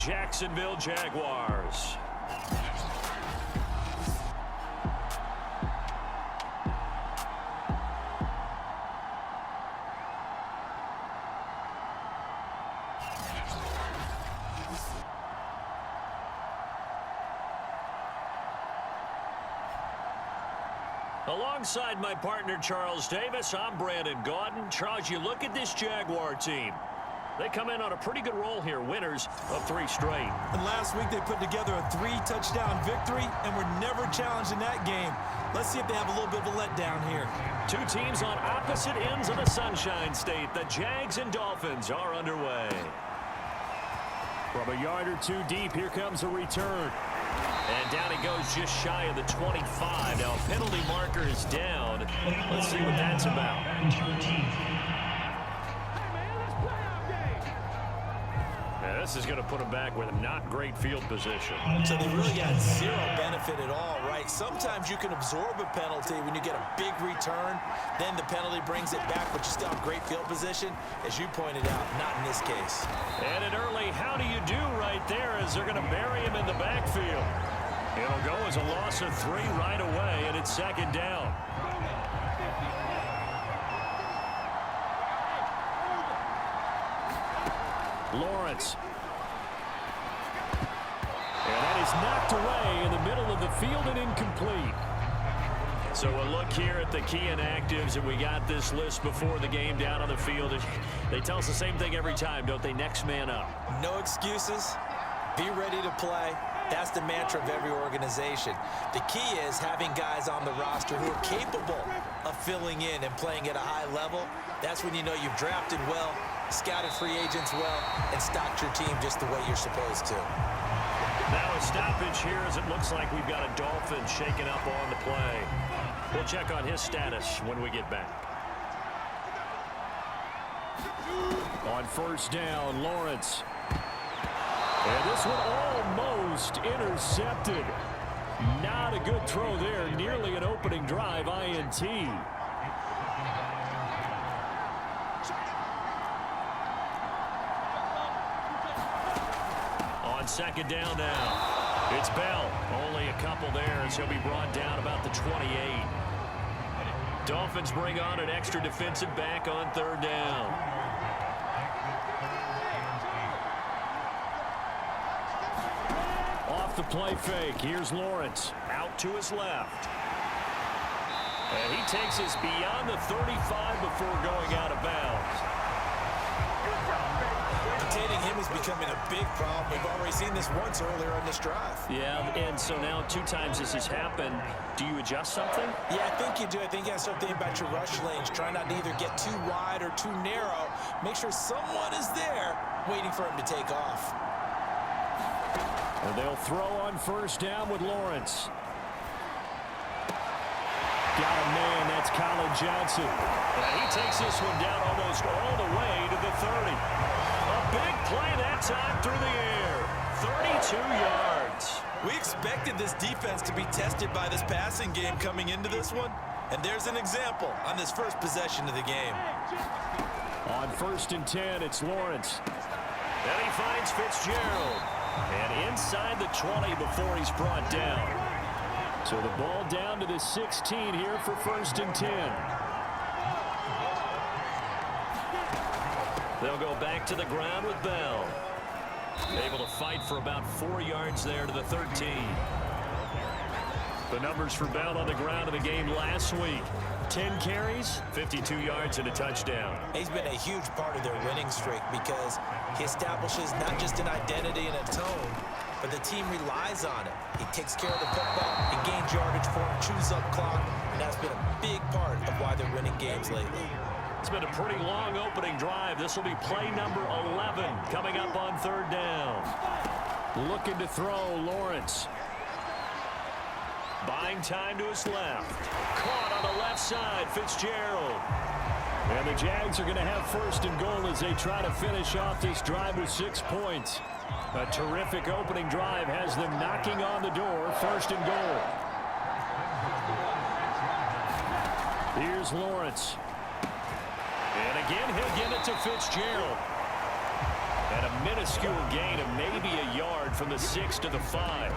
Jacksonville Jaguars. Alongside my partner Charles Davis, I'm Brandon Gaudin. Charles, you look at this Jaguar team. They come in on a pretty good roll here, winners of 3 straight. And last week they put together a 3-touchdown victory and were never challenged in that game. Let's see if they have a little bit of a letdown here. 2 teams on opposite ends of the Sunshine State. The Jags and Dolphins are underway. From a yard or 2 deep, here comes a return. And down he goes just shy of the 25. Now a penalty marker is down. Let's see what that's about. This is going to put them back with not great field position. So they really got 0 benefit at all, right? Sometimes you can absorb a penalty when you get a big return. Then the penalty brings it back, but you still have great field position. As you pointed out, not in this case. And an early how do you do right there as they're going to bury him in the backfield. It'll go as a loss of 3 right away, and it's 2nd down. Lawrence. And that is knocked away in the middle of the field and incomplete. So a look here at the key inactives, and we got this list before the game down on the field. They tell us the same thing every time, don't they? Next man up. No excuses. Be ready to play. That's the mantra of every organization. The key is having guys on the roster who are capable of filling in and playing at a high level. That's when you know you've drafted well, scouted free agents well, and stocked your team just the way you're supposed to. Now a stoppage here as it looks like we've got a Dolphin shaken up on the play. We'll check on his status when we get back. On 1st down, Lawrence. And this one almost intercepted. Not a good throw there. Nearly an opening drive INT. On 2nd down now. It's Bell. Only a couple there as he'll be brought down about the 28. Dolphins bring on an extra defensive back on 3rd down. Off the play fake. Here's Lawrence. Out to his left. And he takes us beyond the 35 before going out of bounds. Containing him is becoming a big problem. We've already seen this once earlier on this drive. Yeah, and so now 2 times this has happened. Do you adjust something? Yeah, I think you do. I think you have to start thinking about your rush lanes. Try not to either get too wide or too narrow. Make sure someone is there waiting for him to take off. And they'll throw on 1st down with Lawrence. Got a man, that's Colin Johnson. And he takes this one down almost all the way to the 30. A big play that time through the air. 32 yards. We expected this defense to be tested by this passing game coming into this one. And there's an example on this first possession of the game. On 1st and 10, it's Lawrence. And he finds Fitzgerald. And inside the 20 before he's brought down. So the ball down to the 16 here for 1st and 10. They'll go back to the ground with Bell. Able to fight for about 4 yards there to the 13. The numbers for Bell on the ground in the game last week. 10 carries, 52 yards, and a touchdown. He's been a huge part of their winning streak because he establishes not just an identity and a tone, but the team relies on it. He takes care of the football, he gains yardage for him, chews up clock, and that's been a big part of why they're winning games lately. It's been a pretty long opening drive. This will be play number 11 coming up on 3rd down. Looking to throw, Lawrence. Buying time to his left. Caught on the left side, Fitzgerald. And the Jags are going to have 1st and goal as they try to finish off this drive with 6 points. A terrific opening drive has them knocking on the door. 1st and goal. Here's Lawrence. And again, he'll give it to Fitzgerald. And a minuscule gain of maybe a yard from the 6 to the 5.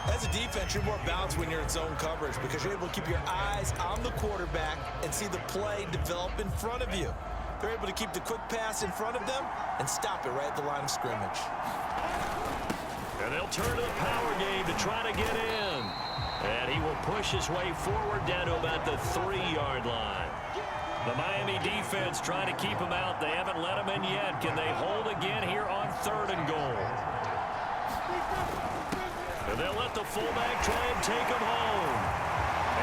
As a defense, you're more balanced when you're in zone coverage because you're able to keep your eyes on the quarterback and see the play develop in front of you. They're able to keep the quick pass in front of them and stop it right at the line of scrimmage. And they'll turn to the power game to try to get in. And he will push his way forward down to about the 3-yard line. The Miami defense trying to keep him out. They haven't let him in yet. Can they hold again here on 3rd and goal? And they'll let the fullback try and take him home.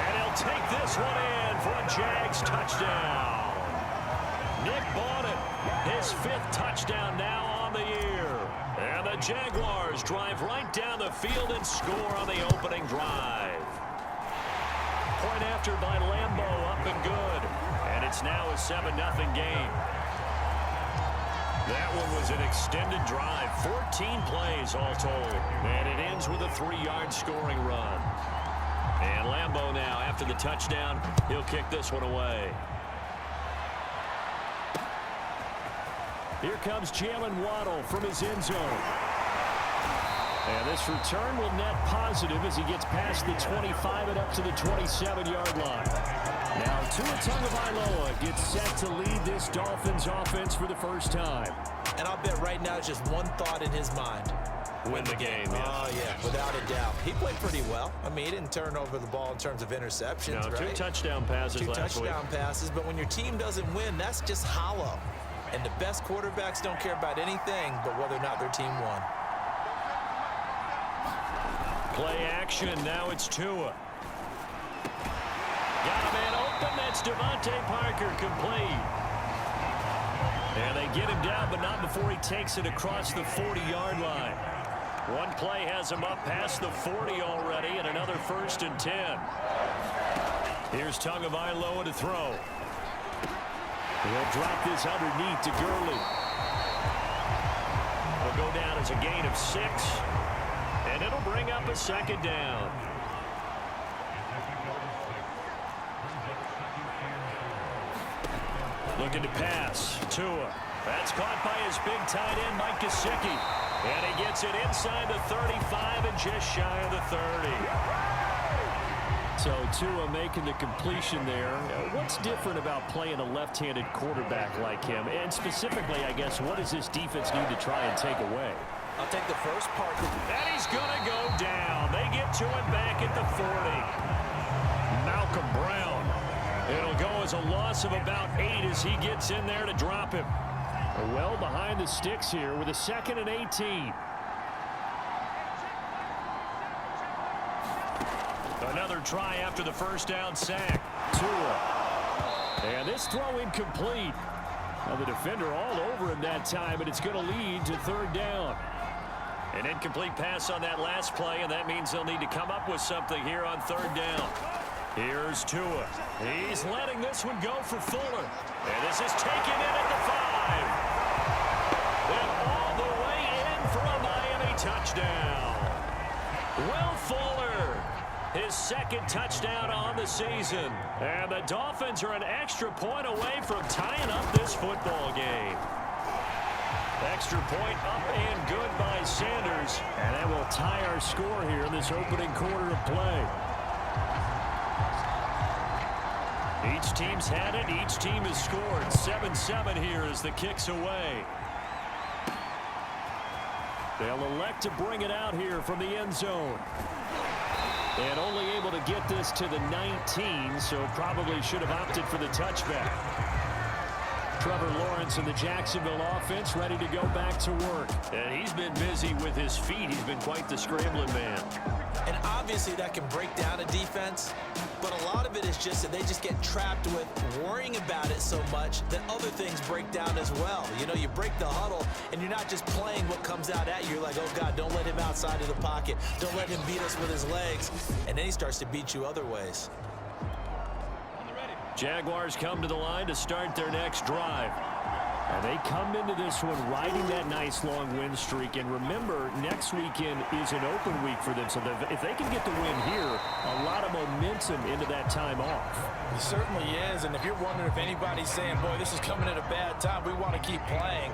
And he'll take this one in for a Jags touchdown. Nick Bonnet, his 5th touchdown now on the year. And the Jaguars drive right down the field and score on the opening drive. Point after by Lambeau, up and good. And it's now a 7-0 game. That one was an extended drive, 14 plays all told. And it ends with a 3-yard scoring run. And Lambeau now, after the touchdown, he'll kick this one away. Here comes Jalen Waddle from his end zone. And this return will net positive as he gets past the 25 and up to the 27-yard line. Now Tua Tagovailoa gets set to lead this Dolphins offense for the first time. And I'll bet right now it's just one thought in his mind. Win the game. Oh, yeah, without a doubt. He played pretty well. I mean, he didn't turn over the ball in terms of interceptions, no, right? 2 touchdown passes last week. 2 touchdown passes, but when your team doesn't win, that's just hollow. And the best quarterbacks don't care about anything but whether or not their team won. Play action. Now it's Tua. Got a man open. That's Devontae Parker complete. And they get him down, but not before he takes it across the 40-yard line. One play has him up past the 40 already, and another 1st and 10. Here's Tagovailoa to throw. He'll drop this underneath to Gurley. Will go down as a gain of 6. And it'll bring up a 2nd down. Looking to pass. Tua. That's caught by his big tight end, Mike Gesicki. And he gets it inside the 35 and just shy of the 30. So Tua making the completion there. What's different about playing a left-handed quarterback like him? And specifically, I guess, what does this defense need to try and take away? I'll take the first part. And he's going to go down. They get to him back at the 40. Malcolm Brown. It'll go as a loss of about 8 as he gets in there to drop him. Well behind the sticks here with a 2nd and 18. Another try after the first down sack. Tua. And this throw incomplete. Now the defender all over him that time, and it's going to lead to 3rd down. An incomplete pass on that last play, and that means they'll need to come up with something here on 3rd down. Here's Tua. He's letting this one go for Fuller. And this is taken in at the 5. And all the way in for a Miami touchdown. Will Fuller, his 2nd touchdown on the season. And the Dolphins are an extra point away from tying up this football game. Extra point up and good by Sanders. And that will tie our score here in this opening quarter of play. Each team's had it. Each team has scored. 7-7 here as the kick's away. They'll elect to bring it out here from the end zone. And only able to get this to the 19, so probably should have opted for the touchback. Trevor Lawrence and the Jacksonville offense ready to go back to work. And he's been busy with his feet. He's been quite the scrambling man. And obviously that can break down a defense, but a lot of it is just that they just get trapped with worrying about it so much that other things break down as well. You know, you break the huddle, and you're not just playing what comes out at you. You're like, oh, God, don't let him outside of the pocket. Don't let him beat us with his legs. And then he starts to beat you other ways. Jaguars come to the line to start their next drive. And they come into this one riding that nice long win streak. And remember, next weekend is an open week for them. So if they can get the win here, a lot of momentum into that time off. It certainly is. And if you're wondering if anybody's saying, boy, this is coming at a bad time, we want to keep playing.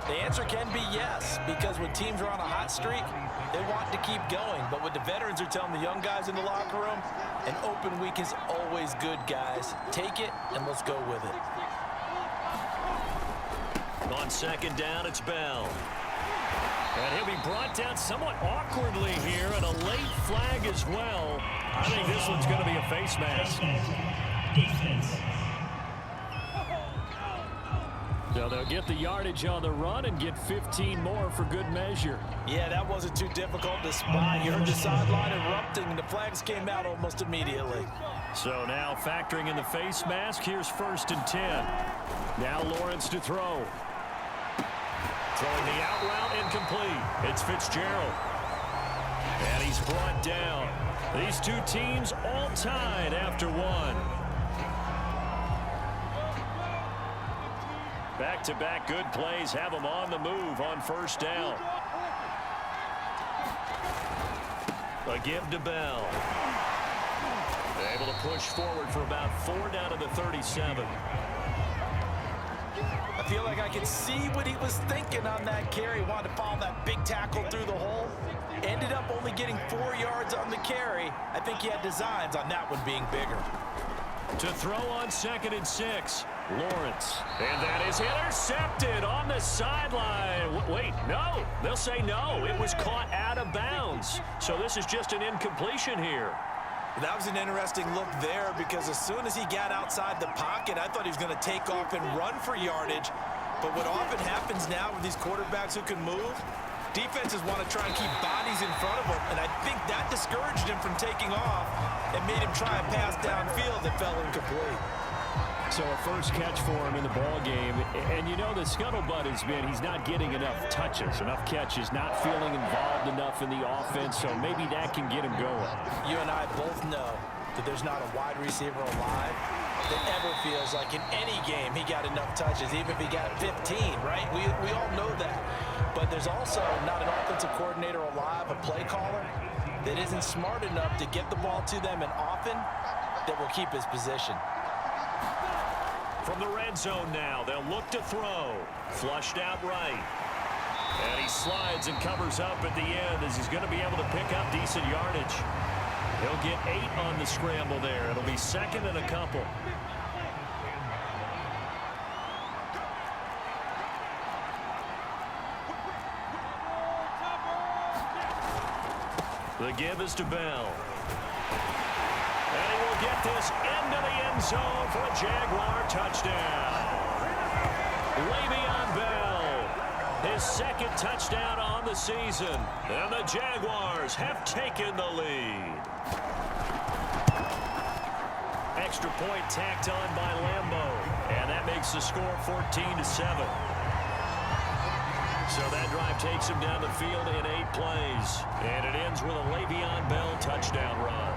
The answer can be yes, because when teams are on a hot streak, they want to keep going. But what the veterans are telling the young guys in the locker room, an open week is always good, guys. Take it, and let's go with it. On second down, it's Bell. And he'll be brought down somewhat awkwardly here, and a late flag as well. I think this one's going to be a face mask. So they'll get the yardage on the run and get 15 more for good measure. Yeah, that wasn't too difficult to spot. You heard the sideline erupting, and the flags came out almost immediately. So now factoring in the face mask, here's 1st and 10. Now Lawrence to throw. Throwing the out route incomplete. It's Fitzgerald. And he's brought down. These two teams all tied after one. Back-to-back good plays have them on the move on 1st down. A give to Bell. Able to push forward for about 4 down to the 37. I feel like I can see what he was thinking on that carry. Wanted to follow that big tackle through the hole. Ended up only getting 4 yards on the carry. I think he had designs on that one being bigger. To throw on 2nd and 6. Lawrence. And that is intercepted on the sideline. Wait, no. They'll say no. It was caught out of bounds. So this is just an incompletion here. That was an interesting look there, because as soon as he got outside the pocket, I thought he was going to take off and run for yardage. But what often happens now with these quarterbacks who can move, defenses want to try and keep bodies in front of them, and I think that discouraged him from taking off and made him try a pass downfield that fell incomplete. So a first catch for him in the ball game, and you know the scuttlebutt has been he's not getting enough touches, enough catches, not feeling involved enough in the offense, so maybe that can get him going. You and I both know that there's not a wide receiver alive that ever feels like in any game he got enough touches, even if he got 15, right? We all know that. But there's also not an offensive coordinator alive, a play caller, that isn't smart enough to get the ball to them and often that will keep his position. From the red zone now, they'll look to throw. Flushed out right. And he slides and covers up at the end as he's going to be able to pick up decent yardage. He'll get 8 on the scramble there. It'll be 2nd and a couple. The give is to Bell. And he will get this into the end zone for a Jaguar touchdown. Le'Veon Bell, his 2nd touchdown on the season. And the Jaguars have taken the lead. Extra point tacked on by Lambeau. And that makes the score 14-7. So that drive takes him down the field in 8 plays. And it ends with a Le'Veon Bell touchdown run.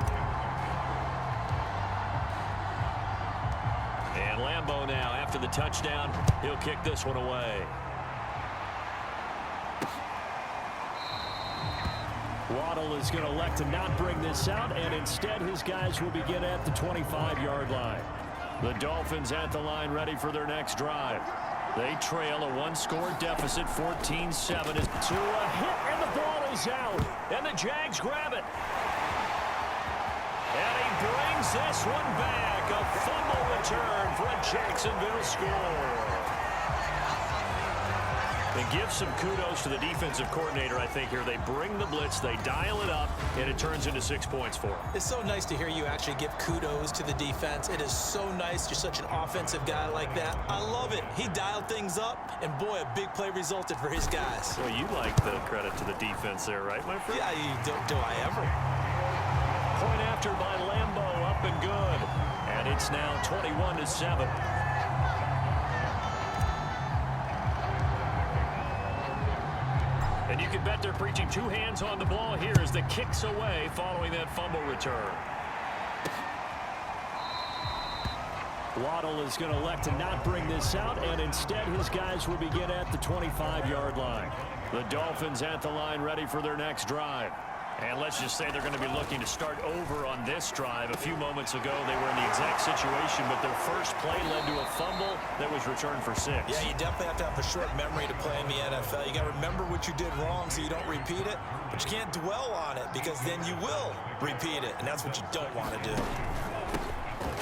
And Lambeau now, after the touchdown, he'll kick this one away. Waddle is going to elect to not bring this out, and instead his guys will begin at the 25-yard line. The Dolphins at the line ready for their next drive. They trail a 1-score deficit, 14-7. To a hit, and the ball is out. And the Jags grab it. And he brings this one back. A fumble return for a Jacksonville score. And give some kudos to the defensive coordinator, I think, here. They bring the blitz, they dial it up, and it turns into 6 points for them. It's so nice to hear you actually give kudos to the defense. It is so nice. You're such an offensive guy like that. I love it. He dialed things up, and boy, a big play resulted for his guys. Well, you like the credit to the defense there, right, my friend? Yeah, do I ever? Point after by Lambeau, up and good. And it's now 21-7. And you can bet they're preaching 2 hands on the ball here as the kick's away following that fumble return. Waddle is going to elect to not bring this out, and instead his guys will begin at the 25-yard line. The Dolphins at the line ready for their next drive. And let's just say they're going to be looking to start over on this drive. A few moments ago, they were in the exact situation, but their first play led to a fumble that was returned for 6. Yeah, you definitely have to have a short memory to play in the NFL. You got to remember what you did wrong so you don't repeat it, but you can't dwell on it because then you will repeat it, and that's what you don't want to do.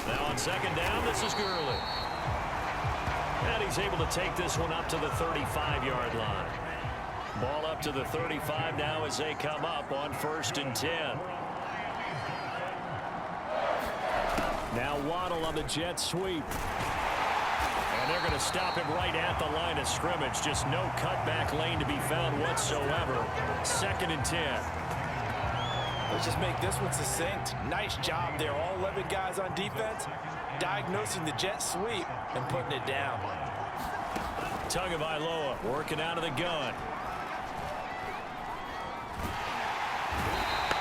Now on second down, this is Gurley. And he's able to take this one up to the 35-yard line. Ball up to the 35 now as they come up on 1st and 10. Now Waddle on the jet sweep. And they're going to stop him right at the line of scrimmage. Just no cutback lane to be found whatsoever. 2nd and 10. Let's just make this one succinct. Nice job there. All 11 guys on defense diagnosing the jet sweep and putting it down. Tagovailoa working out of the gun.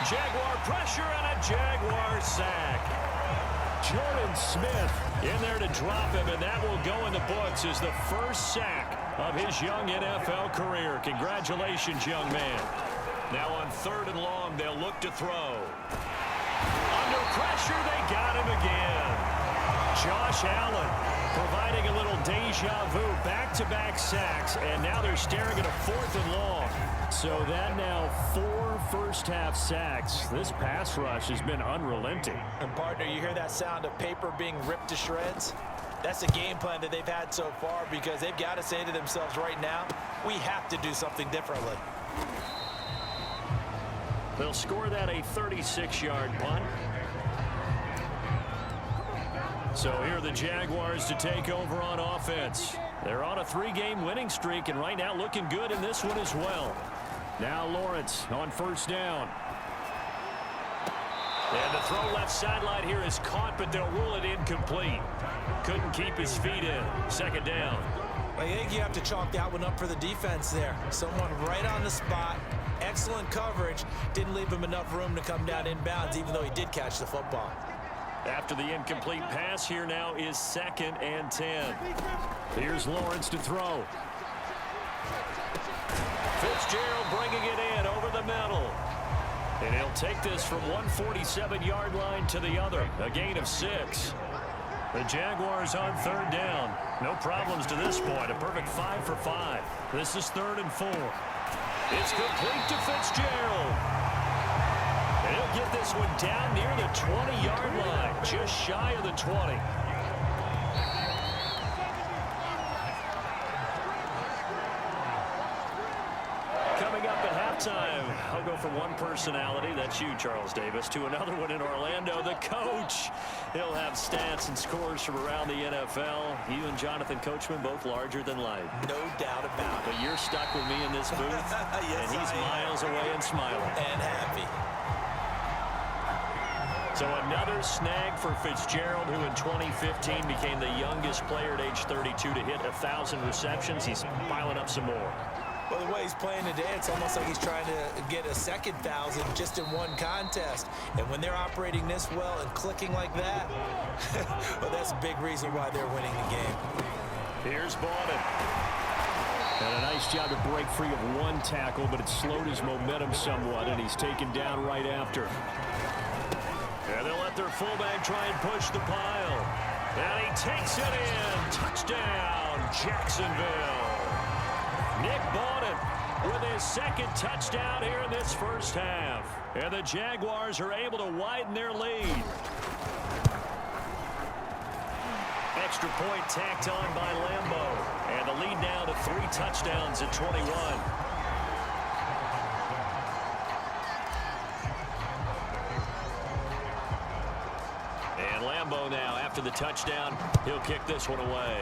Jaguar pressure and a Jaguar sack. Jordan Smith in there to drop him, and that will go in the books as the first sack of his young NFL career. Congratulations, young man. Now on 3rd and long, they'll look to throw. Under pressure, they got him again. Josh Allen providing a little deja vu, back-to-back sacks, and now they're staring at a 4th and long. So that now 4 first-half sacks. This pass rush has been unrelenting. And partner, you hear that sound of paper being ripped to shreds? That's the game plan that they've had so far because they've got to say to themselves right now, we have to do something differently. They'll score that a 36-yard punt. So here are the Jaguars to take over on offense. They're on a 3-game winning streak, and right now looking good in this one as well. Now Lawrence on 1st down. And the throw left sideline here is caught, but they'll rule it incomplete. Couldn't keep his feet in. 2nd down. I think you have to chalk that one up for the defense there. Someone right on the spot. Excellent coverage. Didn't leave him enough room to come down inbounds, even though he did catch the football. After the incomplete pass, here now is 2nd and 10. Here's Lawrence to throw. Fitzgerald bringing it in over the middle. And he'll take this from 147-yard line to the other. A gain of 6. The Jaguars on 3rd down. No problems to this point. A perfect 5 for 5. This is 3rd and 4. It's complete to Fitzgerald. And he'll get this one down near the 20-yard line, just shy of the 20. Coming up at halftime, I'll go from one personality, that's you, Charles Davis, to another one in Orlando, the coach. He'll have stats and scores from around the NFL. You and Jonathan Coachman, both larger than life. No doubt about it. But you're stuck with me in this booth, Yes, and he's miles away and smiling. And happy. So another snag for Fitzgerald, who in 2015 became the youngest player at age 32 to hit 1,000 receptions. He's piling up some more. Well, the way he's playing today, it's almost like he's trying to get a second 1,000 just in one contest. And when they're operating this well and clicking like that, well, that's a big reason why they're winning the game. Here's Bowden. And a nice job to break free of one tackle, but it slowed his momentum somewhat, and he's taken down right after. And they'll let their fullback try and push the pile. And he takes it in. Touchdown, Jacksonville. Nick Bowden with his 2nd touchdown here in this first half. And the Jaguars are able to widen their lead. Extra point tacked on by Lambeau. And the lead now to 3 touchdowns at 21. And Lambeau now, after the touchdown, he'll kick this one away.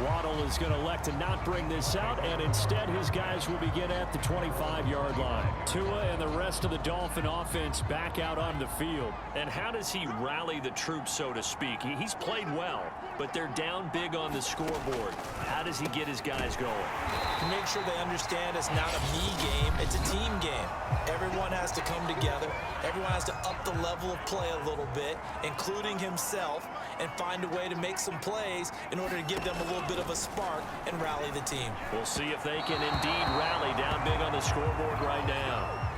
Waddle is going to elect to not bring this out, and instead his guys will begin at the 25-yard line. Tua and the rest of the Dolphin offense back out on the field. And how does he rally the troops, so to speak? He's played well, but they're down big on the scoreboard. How does he get his guys going? To make sure they understand it's not a me game, it's a team game. Everyone has to come together. Everyone has to up the level of play a little bit, including himself, and find a way to make some plays in order to give them a little bit of a spark and rally the team. We'll see if they can indeed rally down big on the scoreboard right now.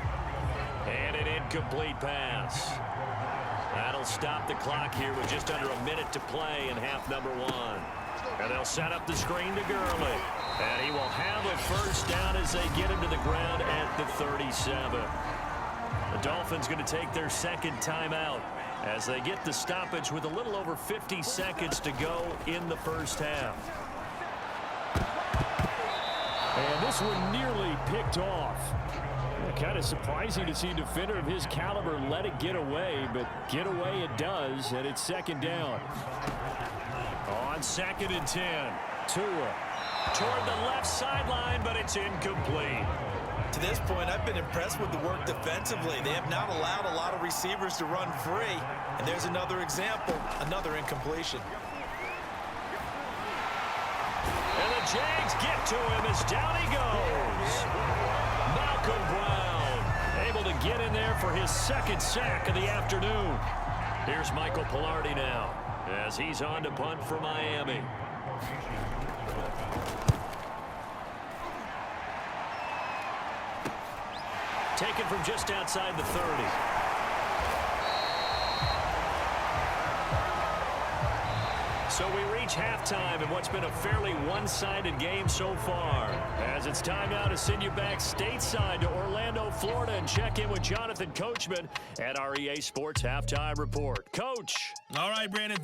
And an incomplete pass. That'll stop the clock here with just under a minute to play in half number one. And they'll set up the screen to Gurley. And he will have a first down as they get him to the ground at the 37. The Dolphins going to take their second timeout as they get the stoppage with a little over 50 seconds to go in the first half. And this one nearly picked off. Kind of surprising to see a defender of his caliber let it get away, but get away it does, and it's second down. On 2nd and 10, Tua toward the left sideline, but it's incomplete. To this point, I've been impressed with the work defensively. They have not allowed a lot of receivers to run free. And there's another example, another incompletion. And the Jags get to him as down he goes. Malcolm Brown able to get in there for his second sack of the afternoon. Here's Michael Pilardi now as he's on to punt for Miami. Taken from just outside the 30. So we reach halftime in what's been a fairly one-sided game so far. As it's time now to send you back stateside to Orlando, Florida, and check in with Jonathan Coachman at our EA Sports Halftime Report. Coach. All right, Brandon.